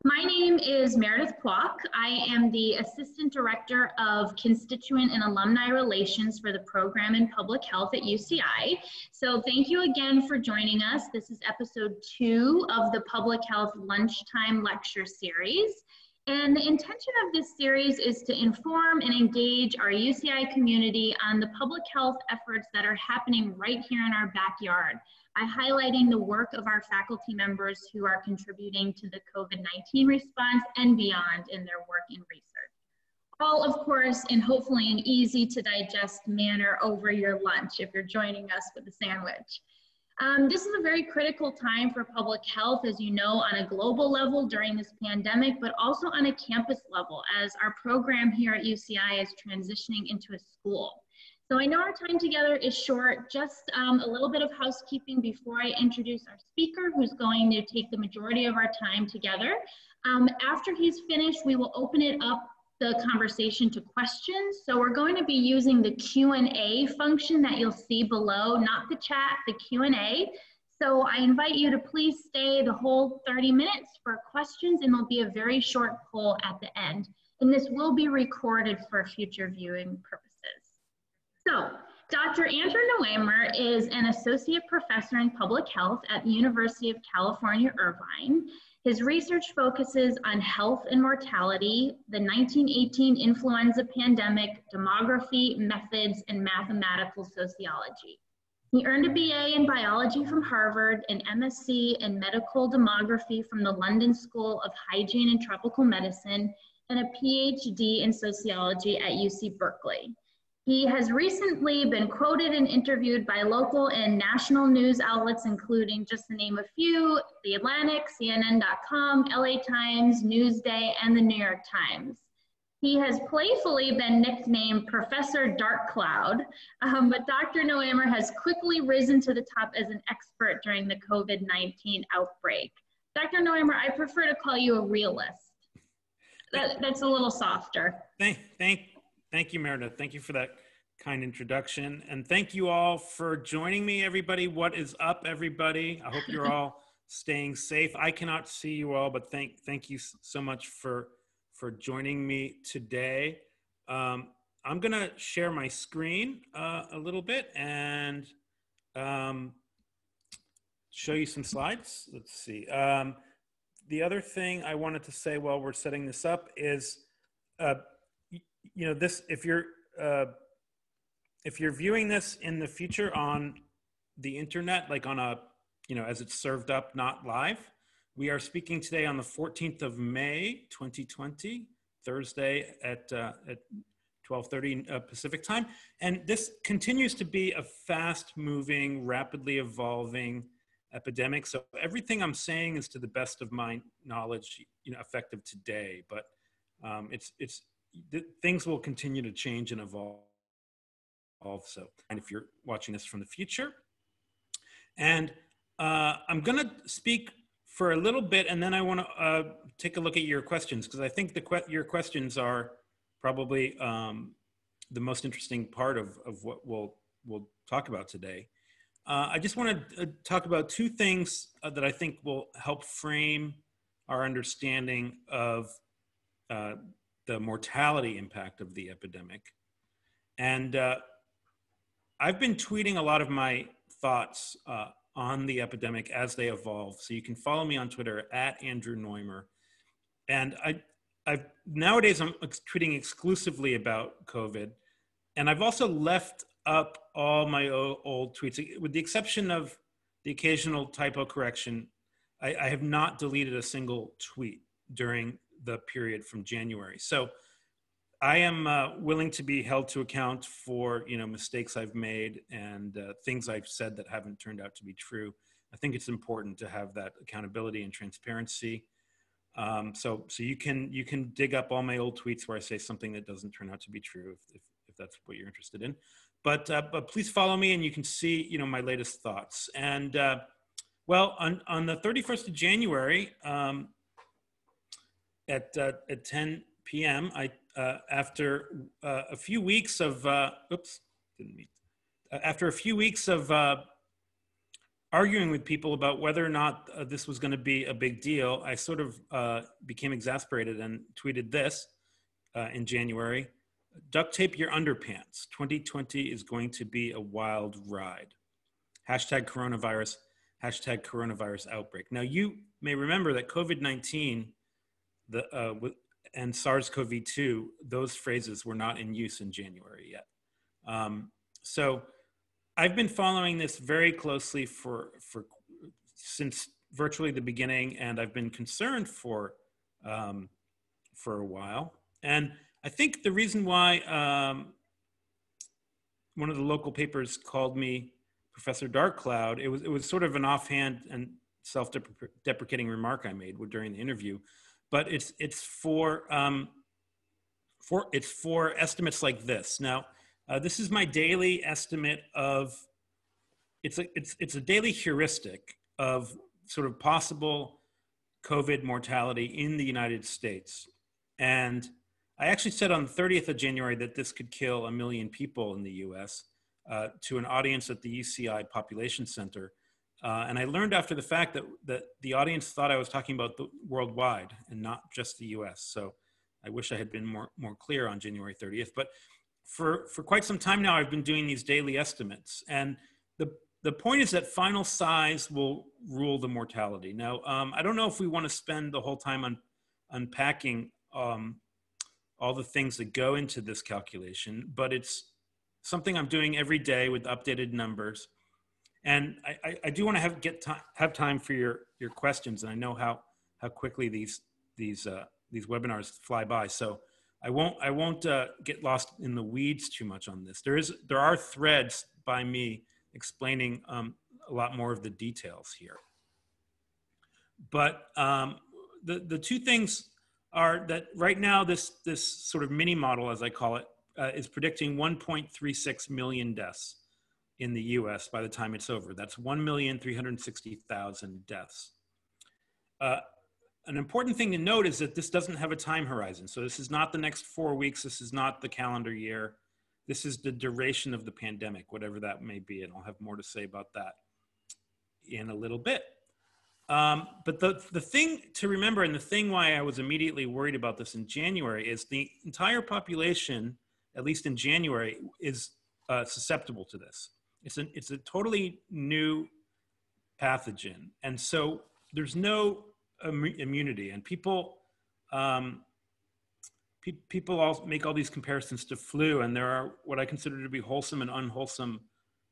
My name is Meredith Kwok. I am the Assistant Director of Constituent and Alumni Relations for the program in Public Health at UCI. So thank you again for joining us. This is episode 2 of the Public Health Lunchtime Lecture Series. And the intention of this series is to inform and engage our UCI community on the public health efforts that are happening right here in our backyard, by highlighting the work of our faculty members who are contributing to the COVID-19 response and beyond in their work and research. All, of course, in hopefully an easy to digest manner over your lunch if you're joining us with a sandwich. This is a very critical time for public health, as you know, on a global level during this pandemic, but also on a campus level as our program here at UCI is transitioning into a school. So I know our time together is short. Just a little bit of housekeeping before I introduce our speaker, who's going to take the majority of our time together. After he's finished, we will open it up the conversation to questions. So we're going to be using the Q&A function that you'll see below, not the chat, the Q&A. So I invite you to please stay the whole 30 minutes for questions, and there'll be a very short poll at the end. And this will be recorded for future viewing purposes. So, Dr. Andrew Noemer is an associate professor in public health at the University of California, Irvine. His research focuses on health and mortality, the 1918 influenza pandemic, demography, methods, and mathematical sociology. He earned a BA in biology from Harvard, an MSc in medical demography from the London School of Hygiene and Tropical Medicine, and a PhD in sociology at UC Berkeley. He has recently been quoted and interviewed by local and national news outlets, including, just to name a few, The Atlantic, CNN.com, LA Times, Newsday, and the New York Times. He has playfully been nicknamed Professor Dark Cloud, but Dr. Noemer has quickly risen to the top as an expert during the COVID-19 outbreak. Dr. Noemer, I prefer to call you a realist. That's a little softer. Thank you, Meredith. Thank you for that kind introduction. And thank you all for joining me, everybody. What is up, everybody? I hope you're all staying safe. I cannot see you all, but thank you so much for joining me today. I'm gonna share my screen a little bit and show you some slides. Let's see. The other thing I wanted to say while we're setting this up is, you know, this, if you're viewing this in the future on the internet, like on a, you know, as it's served up, not live, we are speaking today on the 14th of May, 2020, Thursday at 12:30 Pacific time. And this continues to be a fast moving, rapidly evolving epidemic. So everything I'm saying is to the best of my knowledge, you know, effective today, but things will continue to change and evolve. So, and if you're watching this from the future, and I'm going to speak for a little bit, and then I want to take a look at your questions, because I think your questions are probably the most interesting part of what we'll talk about today. I just want to talk about two things that I think will help frame our understanding of the mortality impact of the epidemic. And I've been tweeting a lot of my thoughts on the epidemic as they evolve. So you can follow me on Twitter at Andrew Noemer. And nowadays I'm tweeting exclusively about COVID. And I've also left up all my old tweets, with the exception of the occasional typo correction. I have not deleted a single tweet during the period from January. So I am willing to be held to account for, you know, mistakes I've made and things I've said that haven't turned out to be true. I think it's important to have that accountability and transparency. So you can dig up all my old tweets where I say something that doesn't turn out to be true, if that's what you're interested in. But please follow me, and you can see, you know, my latest thoughts. And well, on the 31st of January at 10 p.m., after a few weeks of after a few weeks of arguing with people about whether or not this was going to be a big deal, I sort of became exasperated and tweeted this in January: duct tape your underpants. 2020 is going to be a wild ride. Hashtag coronavirus, hashtag coronavirus outbreak. Now, you may remember that COVID-19 and SARS-CoV-2, those phrases were not in use in January yet. So I've been following this very closely since virtually the beginning, and I've been concerned for a while. And I think the reason why one of the local papers called me Professor Dark Cloud, it was sort of an offhand and self-deprecating remark I made during the interview, but it's for estimates like this. Now, this is my daily estimate of. It's a daily heuristic of sort of possible COVID mortality in the United States, and I actually said on the 30th of January that this could kill 1 million people in the U.S. To an audience at the UCI Population Center. And I learned after the fact that the audience thought I was talking about the worldwide and not just the US. So I wish I had been more clear on January 30th. But for quite some time now, I've been doing these daily estimates. And the point is that final size will rule the mortality. Now, I don't know if we want to spend the whole time on unpacking all the things that go into this calculation, but it's something I'm doing every day with updated numbers. And I do want to have time for your questions, and I know how quickly these webinars fly by. So I won't get lost in the weeds too much on this. There are threads by me explaining a lot more of the details here. But the two things are that right now this sort of mini model, as I call it, is predicting 1.36 million deaths in the US by the time it's over. That's 1,360,000 deaths. An important thing to note is that this doesn't have a time horizon. So this is not the next 4 weeks. This is not the calendar year. This is the duration of the pandemic, whatever that may be. And I'll have more to say about that in a little bit. But the thing to remember, and the thing why I was immediately worried about this in January, is the entire population, at least in January, is susceptible to this. It's a totally new pathogen, and so there's no immunity. And people all make all these comparisons to flu, and there are what I consider to be wholesome and unwholesome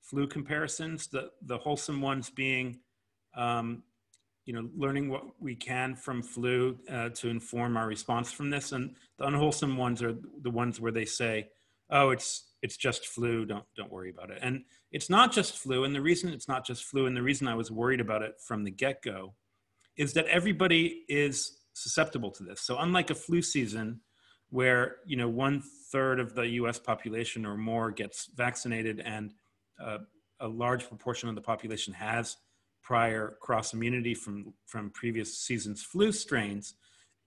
flu comparisons. The wholesome ones being learning what we can from flu to inform our response from this, and the unwholesome ones are the ones where they say, "Oh, it's just flu. Don't worry about it." And it's not just flu. And the reason it's not just flu, and the reason I was worried about it from the get-go, is that everybody is susceptible to this. So unlike a flu season, where 1/3 of the U.S. population or more gets vaccinated, and a large proportion of the population has prior cross immunity from previous seasons' flu strains,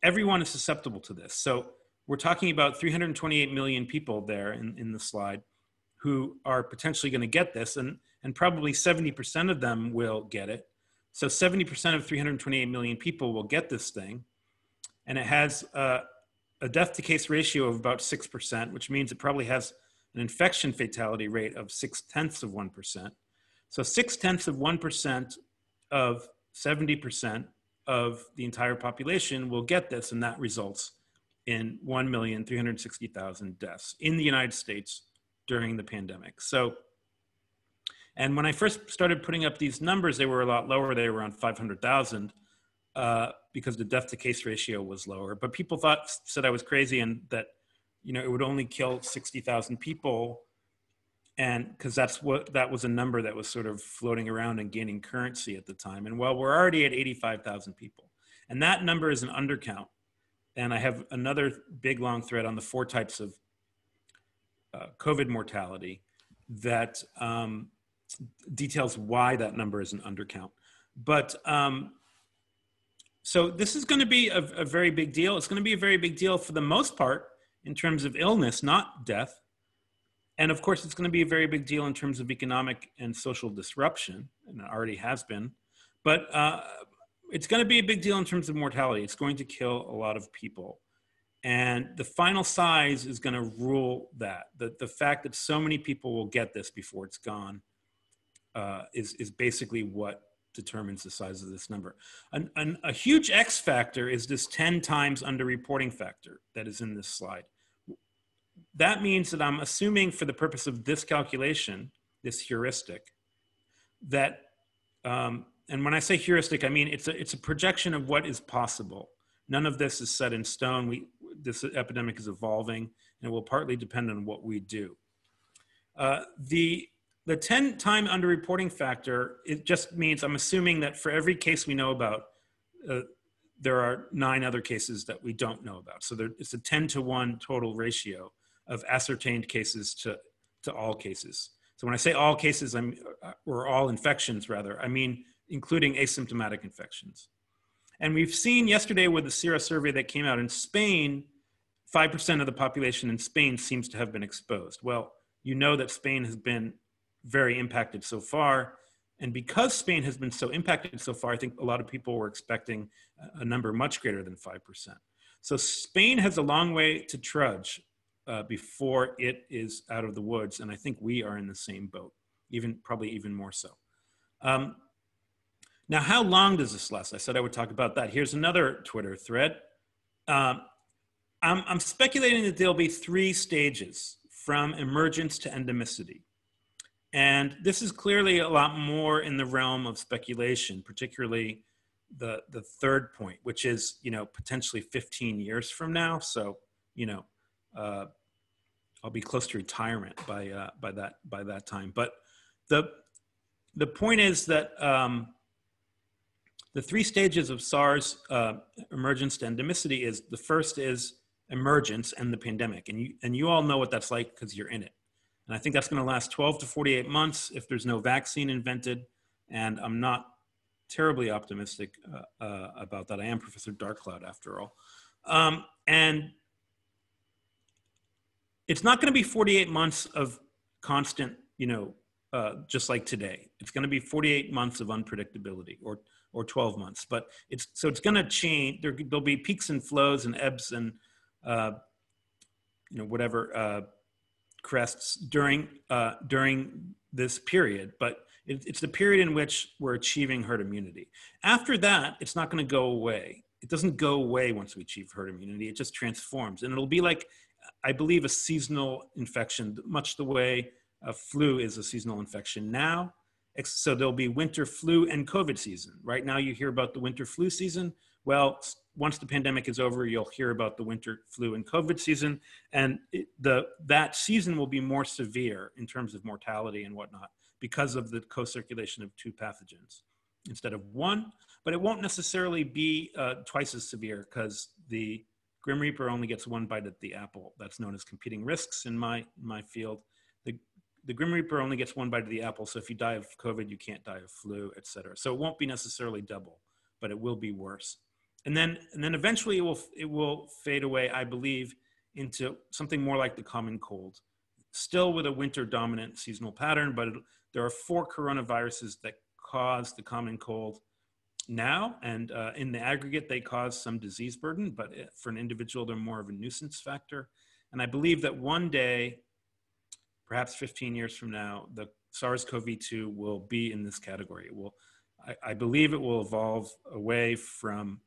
everyone is susceptible to this. So we're talking about 328 million people there in the slide who are potentially going to get this, and probably 70% of them will get it. So 70% of 328 million people will get this thing, and it has a death to case ratio of about 6%, which means it probably has an infection fatality rate of 0.6%. So 0.6% of 70% of the entire population will get this, and that results in 1,360,000 deaths in the United States during the pandemic. So, and when I first started putting up these numbers, they were a lot lower. They were around 500,000 because the death to case ratio was lower. But people said I was crazy, and that it would only kill 60,000 people, and because that was a number that was sort of floating around and gaining currency at the time. And well, we're already at 85,000 people, and that number is an undercount. And I have another big long thread on the 4 types of COVID mortality that details why that number is an undercount. But so this is going to be a very big deal. It's going to be a very big deal for the most part in terms of illness, not death. And of course, it's going to be a very big deal in terms of economic and social disruption, and it already has been. But it's going to be a big deal in terms of mortality. It's going to kill a lot of people. And the final size is going to rule that. The fact that so many people will get this before it's gone is basically what determines the size of this number. A huge X factor is this 10 times underreporting factor that is in this slide. That means that I'm assuming for the purpose of this calculation, this heuristic, that, and when I say heuristic, I mean it's a projection of what is possible. None of this is set in stone. This epidemic is evolving, and it will partly depend on what we do. The 10-time underreporting factor, it just means I'm assuming that for every case we know about, there are 9 other cases that we don't know about. So it's a 10-to-1 total ratio of ascertained cases to all cases. So when I say all cases, or all infections rather, I mean including asymptomatic infections. And we've seen yesterday with the SERA survey that came out in Spain, 5% of the population in Spain seems to have been exposed. Well, you know that Spain has been very impacted so far. And because Spain has been so impacted so far, I think a lot of people were expecting a number much greater than 5%. So Spain has a long way to trudge before it is out of the woods. And I think we are in the same boat, probably even more so. Now, how long does this last? I said I would talk about that. Here's another Twitter thread. I'm speculating that there'll be 3 stages from emergence to endemicity. And this is clearly a lot more in the realm of speculation, particularly the third point, which is, potentially 15 years from now. So, I'll be close to retirement by that time. But the point is that the 3 stages of SARS emergence to endemicity is, the first is emergence and the pandemic. And you all know what that's like because you're in it. And I think that's going to last 12 to 48 months if there's no vaccine invented. And I'm not terribly optimistic about that. I am Professor Darkcloud after all. And it's not going to be 48 months of constant, just like today. It's going to be 48 months of unpredictability, or 12 months. But it's going to change. There'll be peaks and flows and ebbs and whatever crests during this period. But it's the period in which we're achieving herd immunity. After that, it's not going to go away. It doesn't go away once we achieve herd immunity. It just transforms, and it'll be like, I believe, a seasonal infection, much the way a flu is a seasonal infection now. So there'll be winter flu and COVID season. Right now you hear about the winter flu season. Well, once the pandemic is over, you'll hear about the winter flu and COVID season. And that season will be more severe in terms of mortality and whatnot because of the co-circulation of 2 pathogens instead of 1. But it won't necessarily be twice as severe because the Grim Reaper only gets 1 bite at the apple. That's known as competing risks in my field. The Grim Reaper only gets 1 bite of the apple. So if you die of COVID, you can't die of flu, et cetera. So it won't be necessarily double, but it will be worse. And then eventually it will fade away, I believe, into something more like the common cold, still with a winter dominant seasonal pattern, but there are 4 coronaviruses that cause the common cold now. And in the aggregate, they cause some disease burden, but for an individual, they're more of a nuisance factor. And I believe that one day, perhaps 15 years from now, the SARS-CoV-2 will be in this category. I believe it will evolve away from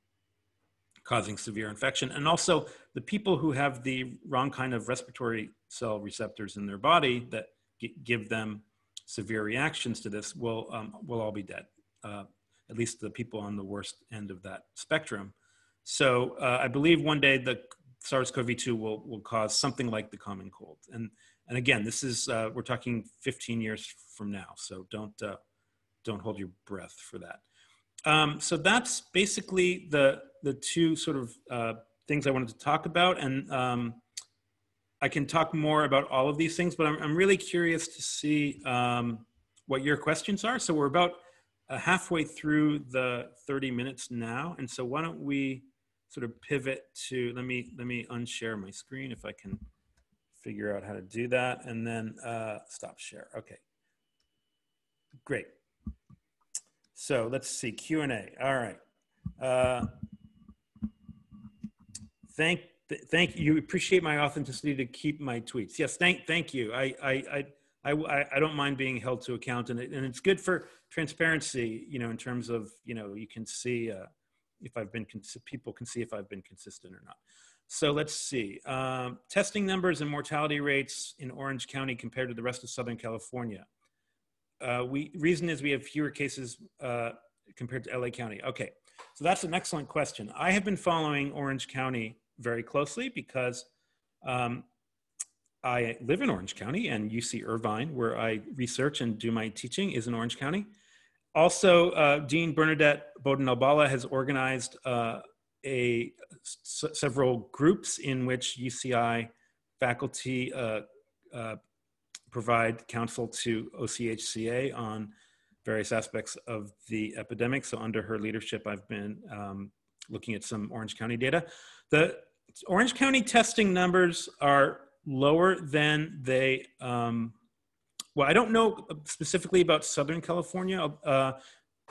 causing severe infection. And also the people who have the wrong kind of respiratory cell receptors in their body that give them severe reactions to this will all be dead. At least the people on the worst end of that spectrum. So I believe one day the SARS-CoV-2 will cause something like the common cold. And again, this is, we're talking 15 years from now. So don't hold your breath for that. So that's basically the 2 sort of things I wanted to talk about. And I can talk more about all of these things, but I'm really curious to see what your questions are. So we're about halfway through the 30 minutes now. And so why don't we sort of pivot to, let me unshare my screen if I can figure out how to do that. And then stop share. Okay, great. So let's see, Q&A. All right. Thank you. Appreciate my authenticity to keep my tweets. Yes, thank you. I don't mind being held to account, and it's good for transparency. You know, in terms of, you know, you can see if I've been people can see if I've been consistent or not. So let's see. Testing numbers and mortality rates in Orange County compared to the rest of Southern California. Reason is we have fewer cases compared to LA County. Okay, so that's an excellent question. I have been following Orange County very closely because I live in Orange County, and UC Irvine, where I research and do my teaching, is in Orange County. Also, Dean Bernadette Boden-Albala has organized several groups in which UCI faculty provide counsel to OCHCA on various aspects of the epidemic. So under her leadership, I've been looking at some Orange County data. The Orange County testing numbers are lower than they, well, I don't know specifically about Southern California,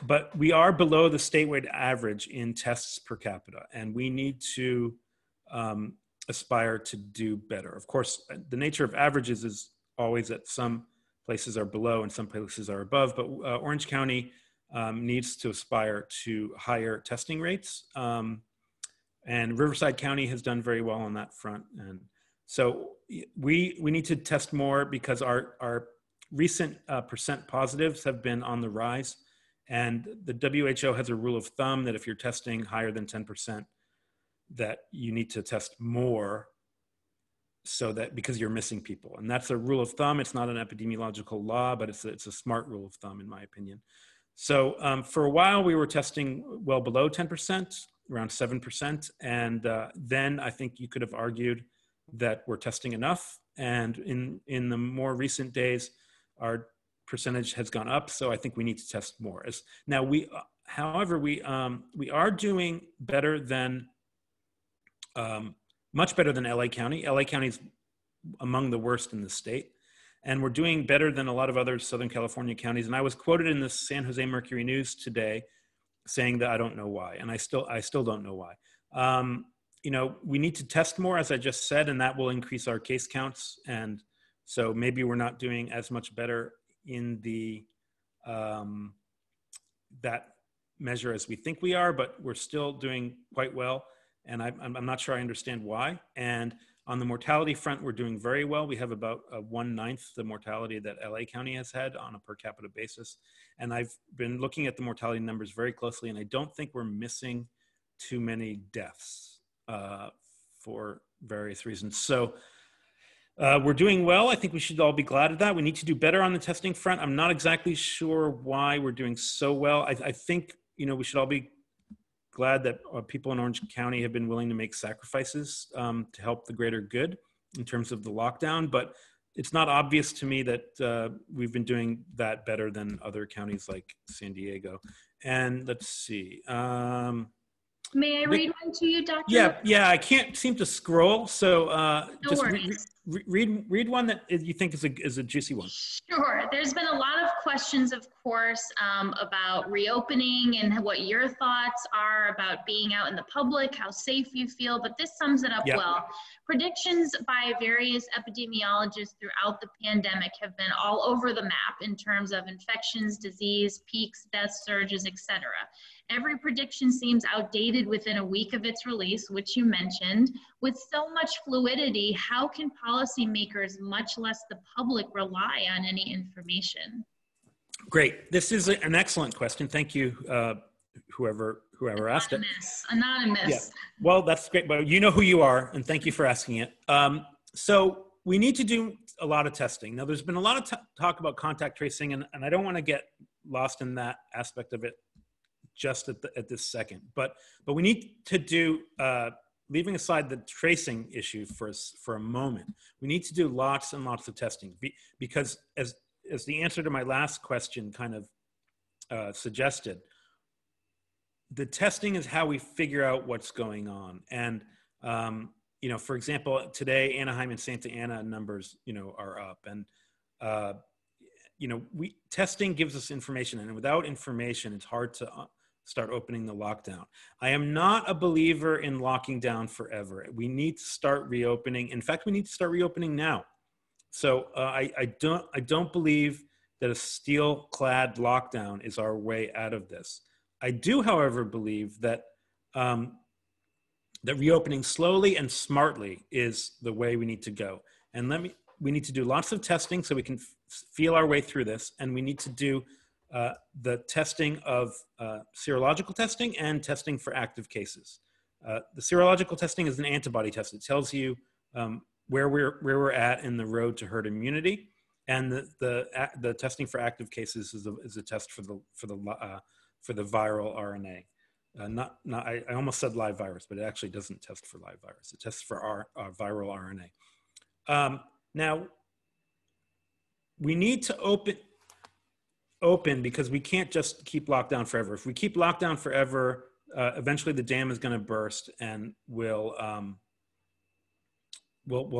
but we are below the statewide average in tests per capita, and we need to aspire to do better. Of course, the nature of averages is always that some places are below and some places are above, but Orange County needs to aspire to higher testing rates. And Riverside County has done very well on that front. And so we need to test more because our recent percent positives have been on the rise. And the WHO has a rule of thumb that if you're testing higher than 10%, that you need to test more, so that because you're missing people. And that's a rule of thumb. It's not an epidemiological law, but it's a smart rule of thumb, in my opinion. So for a while, we were testing well below 10%, around 7%. And then I think you could have argued that we're testing enough. And in the more recent days, our percentage has gone up. So I think we need to test more. Now, however, we are doing better than, much better than LA County. LA County is among the worst in the state. And we're doing better than a lot of other Southern California counties. And I was quoted in the San Jose Mercury News today saying that I don't know why. And I still don't know why. You know, we need to test more, as I just said, and that will increase our case counts. And so maybe we're not doing as much better in the that measure as we think we are, but we're still doing quite well. And I'm not sure I understand why. And on the mortality front, we're doing very well. We have about 1/9 the mortality that LA County has had on a per capita basis. And I've been looking at the mortality numbers very closely, and I don't think we're missing too many deaths for various reasons. So we're doing well. I think we should all be glad of that. We need to do better on the testing front. I'm not exactly sure why we're doing so well. I think, you know, we should all be glad that people in Orange County have been willing to make sacrifices to help the greater good in terms of the lockdown, but it's not obvious to me that we've been doing that better than other counties like San Diego. And let's see. May I read one to you, Dr.? Yeah, I can't seem to scroll, so No just worries. read one that you think is a juicy one. Sure. There's been a lot of questions, of course, about reopening and what your thoughts are about being out in the public, how safe you feel, but this sums it up well. Predictions by various epidemiologists throughout the pandemic have been all over the map in terms of infections, disease, peaks, death surges, etc. Every prediction seems outdated within a week of its release, which you mentioned. With so much fluidity, how can policymakers, much less the public, rely on any information? Great. This is an excellent question. Thank you, whoever asked it. Anonymous. Yeah. Well, that's great. But you know who you are, and thank you for asking it. So we need to do a lot of testing. Now, there's been a lot of talk about contact tracing, and I don't want to get lost in that aspect of it just at this second. But we need to do, leaving aside the tracing issue for a moment, we need to do lots and lots of testing because as the answer to my last question kind of suggested, the testing is how we figure out what's going on. And you know, for example, today Anaheim and Santa Ana numbers, you know, are up, and you know, testing gives us information, and without information, it's hard to start opening the lockdown. I am not a believer in locking down forever. We need to start reopening. In fact, we need to start reopening now. So I don't believe that a steel-clad lockdown is our way out of this. I do, however, believe that that reopening slowly and smartly is the way we need to go. And we need to do lots of testing so we can feel our way through this. And we need to do the testing of serological testing and testing for active cases. The serological testing is an antibody test. It tells you where we're at in the road to herd immunity. And the testing for active cases is a test for the viral RNA. I almost said live virus, but it actually doesn't test for live virus. It tests for our viral RNA. Now, we need to open because we can't just keep locked down forever. If we keep locked down forever, eventually the dam is going to burst, and we'll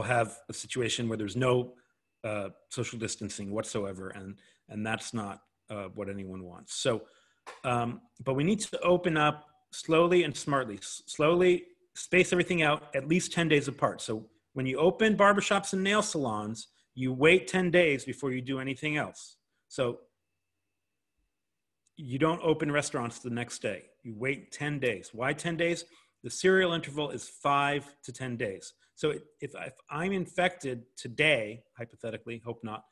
have a situation where there's no social distancing whatsoever, and that's not what anyone wants. So, but we need to open up slowly and smartly. Slowly space everything out at least 10 days apart. So when you open barbershops and nail salons, you wait 10 days before you do anything else. So you don't open restaurants the next day. You wait 10 days. Why 10 days? The serial interval is 5 to 10 days. So if I'm infected today, hypothetically, hope not,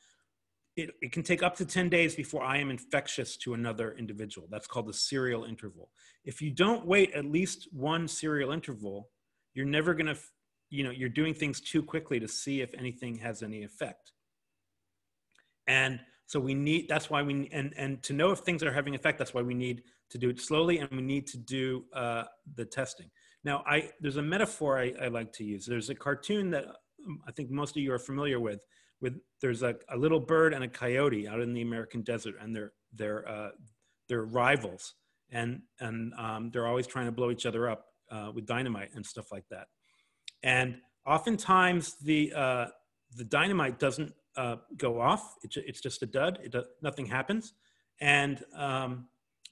it can take up to 10 days before I am infectious to another individual. That's called the serial interval. If you don't wait at least one serial interval, you're never going to, you're doing things too quickly to see if anything has any effect. And so that's why and to know if things are having effect, that's why we need to do it slowly, and we need to do the testing. Now, there's a metaphor I like to use. There's a cartoon that I think most of you are familiar with there's a little bird and a coyote out in the American desert, and they're rivals, and they're always trying to blow each other up with dynamite and stuff like that. And oftentimes the dynamite doesn't go off. It's just a dud. Nothing happens. And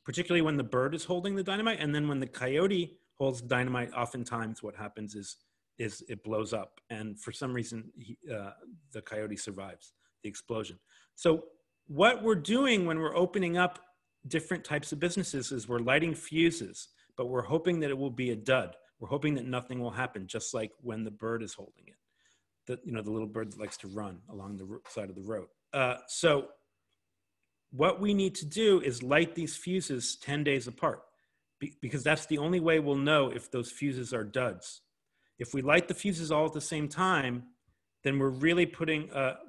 particularly when the bird is holding the dynamite, and then when the coyote holds dynamite, oftentimes what happens is it blows up. And for some reason, the coyote survives the explosion. So what we're doing when we're opening up different types of businesses is we're lighting fuses, but we're hoping that it will be a dud. We're hoping that nothing will happen, just like when the bird is holding it. The little bird that likes to run along the side of the road. So what we need to do is light these fuses 10 days apart, because that's the only way we'll know if those fuses are duds. If we light the fuses all at the same time, then we're really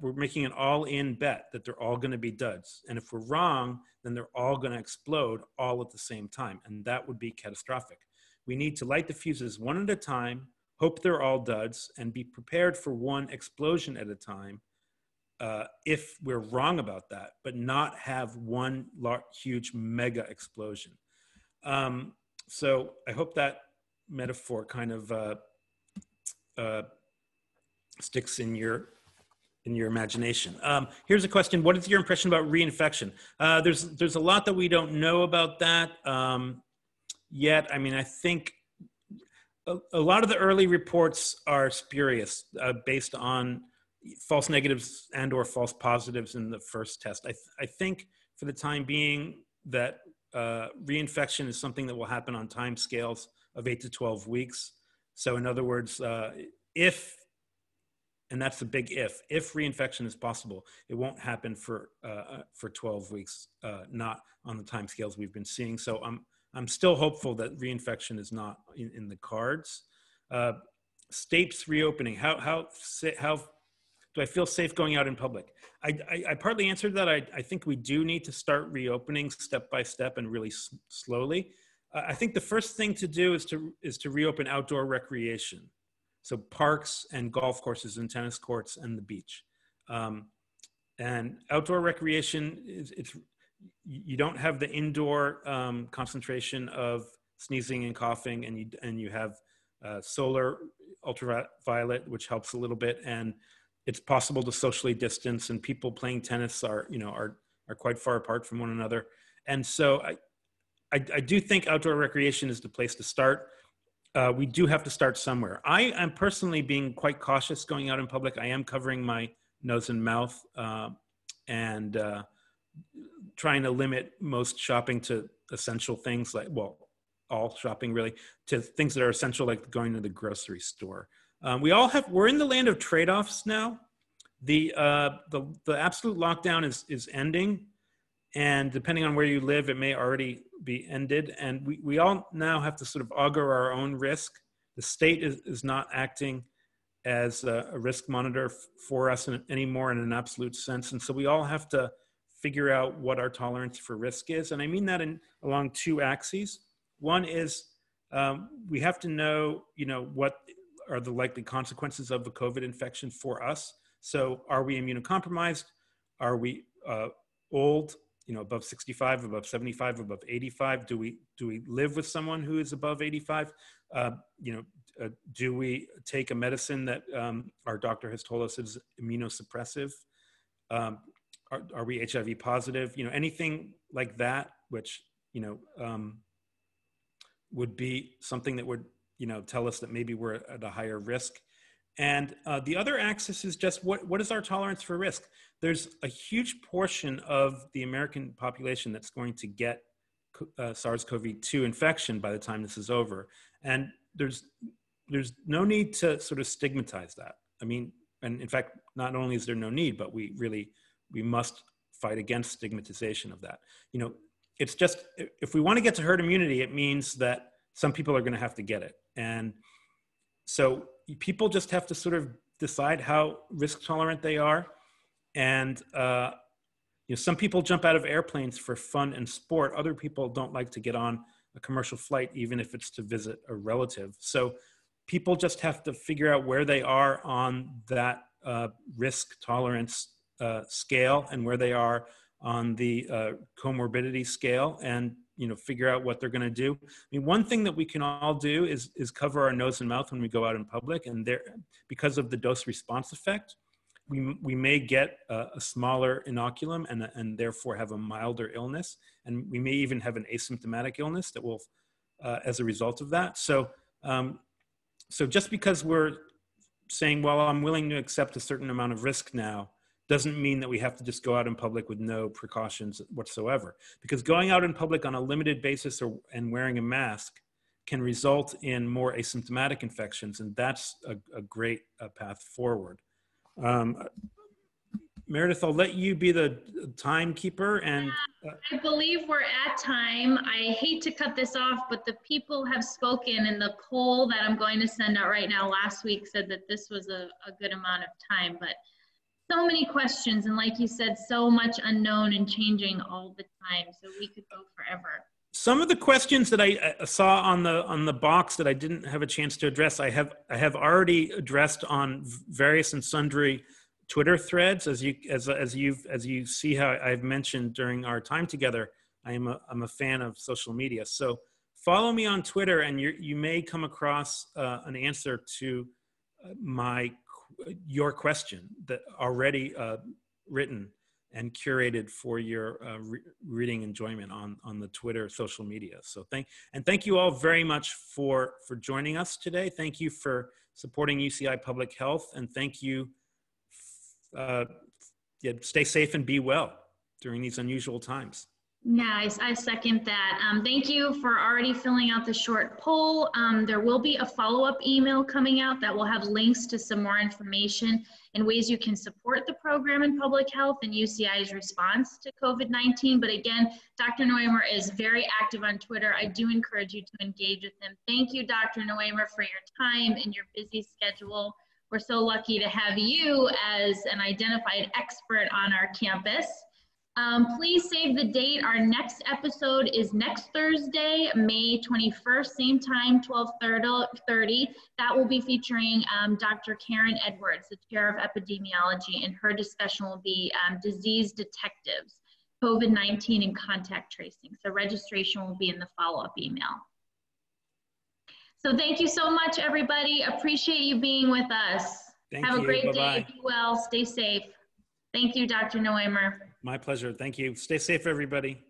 we're making an all-in bet that they're all going to be duds. And if we're wrong, then they're all going to explode all at the same time. And that would be catastrophic. We need to light the fuses one at a time, hope they're all duds, and be prepared for one explosion at a time if we're wrong about that, but not have one huge mega explosion. So I hope that metaphor kind of sticks in your imagination. Here's a question: what is your impression about reinfection? There's a lot that we don't know about that yet. I mean, I think a lot of the early reports are spurious, based on false negatives and or false positives in the first test. I think for the time being that reinfection is something that will happen on time scales of 8 to 12 weeks. So in other words, and that's the big if reinfection is possible, it won't happen for 12 weeks, not on the time scales we've been seeing. So I'm still hopeful that reinfection is not in the cards. States reopening, how do I feel safe going out in public? I partly answered that. I think we do need to start reopening step by step and really slowly. I think the first thing to do is to reopen outdoor recreation. So parks and golf courses and tennis courts and the beach. And outdoor recreation, you don't have the indoor concentration of sneezing and coughing, and you have solar ultraviolet, which helps a little bit, and it's possible to socially distance, and people playing tennis are quite far apart from one another. And so I do think outdoor recreation is the place to start. We do have to start somewhere. I am personally being quite cautious going out in public. I am covering my nose and mouth and trying to limit most shopping to essential things, like, well, all shopping really, to things that are essential, like going to the grocery store. We're in the land of trade-offs now. The absolute lockdown is ending. And depending on where you live, it may already be ended. And we all now have to sort of augur our own risk. The state is not acting as a risk monitor for us anymore in an absolute sense. And so we all have to figure out what our tolerance for risk is. And I mean that along two axes. One is we have to know, what are the likely consequences of the COVID infection for us. So are we immunocompromised? Are we old? Above 65, above 75, above 85? Do we live with someone who is above 85? Do we take a medicine that our doctor has told us is immunosuppressive? Are we HIV positive? Anything like that, which, would be something that would, tell us that maybe we're at a higher risk. And the other axis is just what is our tolerance for risk? There's a huge portion of the American population that's going to get SARS-CoV-2 infection by the time this is over. And there's no need to sort of stigmatize that. I mean, and in fact, not only is there no need, but we must fight against stigmatization of that. It's just, if we want to get to herd immunity, it means that some people are going to have to get it. And so people just have to sort of decide how risk tolerant they are. And some people jump out of airplanes for fun and sport. Other people don't like to get on a commercial flight, even if it's to visit a relative. So people just have to figure out where they are on that risk tolerance scale, and where they are on the comorbidity scale, and figure out what they're going to do. I mean, one thing that we can all do is cover our nose and mouth when we go out in public, and because of the dose response effect, we may get a smaller inoculum and therefore have a milder illness, and we may even have an asymptomatic illness that will, as a result of that. So just because we're saying, well, I'm willing to accept a certain amount of risk now, doesn't mean that we have to just go out in public with no precautions whatsoever. Because going out in public on a limited basis and wearing a mask can result in more asymptomatic infections, and that's a great path forward. Meredith, I'll let you be the timekeeper. And I believe we're at time. I hate to cut this off, but the people have spoken, and the poll that I'm going to send out right now last week said that this was a good amount of time. But so many questions, and like you said, so much unknown and changing all the time, so we could go forever. Some of the questions that I saw on the box that I didn't have a chance to address, I have already addressed on various and sundry Twitter threads. As you see how I've mentioned during our time together, I'm a fan of social media. So follow me on Twitter, and you may come across an answer to your question that already written and curated for your reading enjoyment on the Twitter social media. So thank you all very much for joining us today. Thank you for supporting UCI Public Health, and thank you. Stay safe and be well during these unusual times. Yeah, I second that. Thank you for already filling out the short poll. There will be a follow-up email coming out that will have links to some more information and ways you can support the program in public health and UCI's response to COVID-19. But again, Dr. Neumer is very active on Twitter. I do encourage you to engage with him. Thank you, Dr. Neumer, for your time and your busy schedule. We're so lucky to have you as an identified expert on our campus. Please save the date. Our next episode is next Thursday, May 21st, same time, 12:30. That will be featuring Dr. Karen Edwards, the chair of epidemiology, and her discussion will be disease detectives, COVID-19 and contact tracing. So registration will be in the follow-up email. So thank you so much, everybody. Appreciate you being with us. Thank Have you. a great Bye-bye. day. Be well. Stay safe. Thank you, Dr. Neumer. My pleasure. Thank you. Stay safe, everybody.